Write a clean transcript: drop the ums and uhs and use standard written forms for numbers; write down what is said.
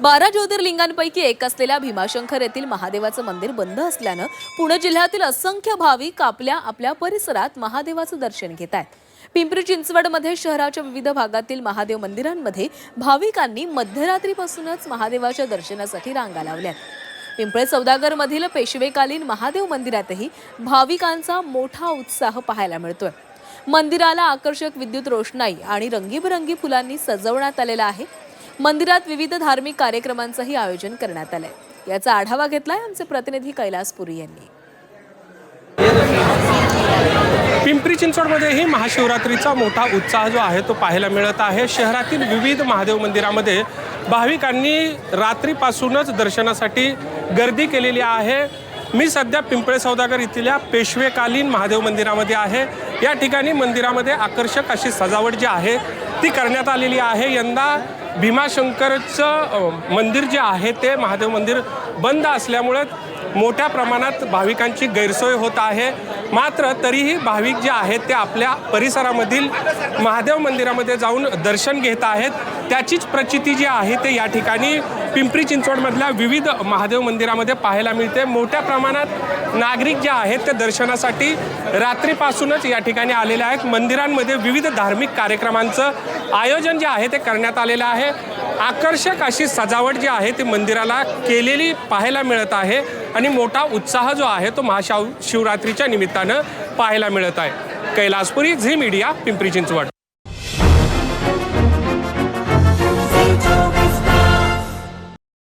12 ज्योतिर्लिंगांपैकी एक असलेल्या भीमाशंकर येथील महादेवाचं मंदिर बंद असल्यानं पुणे जिल्ह्यातील असंख्य भाविक आपल्या परिसरात महादेवाचं दर्शन घेत आहेत। पिंपरी चिंचवडमध्ये शहराच्या विविध भागातील महादेव मंदिरांमध्ये भाविकांनी मध्यरात्रीपासूनच महादेवाच्या दर्शनासाठी रांगा लावल्यात। पिंपळे सौदागरमधील पेशवेकालीन महादेव मंदिरातही भाविकांचा मोठा उत्साह पाहायला मिळतोय। मंदिराला आकर्षक विद्युत रोषणाई आणि रंगीबेरंगी फुलांनी सजवण्यात आलेलं आहे। मंदिरात विविध धार्मिक कार्यक्रमांचंही आयोजन करण्यात आलंय। याचा आढावा घेतलाय आमचे प्रतिनिधी कैलासपुरी यांनी। पिंपरी चिंचवडमध्येही महाशिवरात्रीचा मोठा उत्साह जो आहे तो पाहायला मिळत आहे। शहरातील विविध महादेव मंदिरामध्ये भाविकांनी रात्रीपासूनच दर्शनासाठी गर्दी केलेली आहे। मी सध्या पिंपळे सौदागर इथल्या पेशवेकालीन महादेव मंदिरामध्ये आहे। या ठिकाणी मंदिरामध्ये आकर्षक अशी सजावट जी आहे ती करण्यात आलेली आहे। यंदा भीमाशंकरचं मंदिर जे आहे ते महादेव मंदिर बंद असल्यामुळे मोठ्या प्रमाणात भाविकांची गैरसोय होत आहे। मात्र तरीही भाविक जे आहेत ते आपल्या परिसरामधील महादेव मंदिरामध्ये जाऊन दर्शन घेत आहेत। त्याचीच प्रचिती जी आहे ते या ठिकाणी पिंपरी चिंचवडमधल्या विविध महादेव मंदिरामध्ये पाहायला मिळते। मोठ्या प्रमाणात नागरिक जे आहेत ते दर्शनासाठी रात्रीपासूनच या ठिकाणी आलेले आहेत। मंदिरांमध्ये विविध धार्मिक कार्यक्रमांचं आयोजन जे आहे ते करण्यात आलेलं आहे। आकर्षक अशी सजावट जी आहे ती मंदिराला केलेली पाहायला मिळत आहे आणि मोठा उत्साह जो आहे तो महाशिवरात्रीच्या निमित्तानं पाहायला मिळत आहे। Kailaspuri, Zee Media, Pimpri Chinchwad.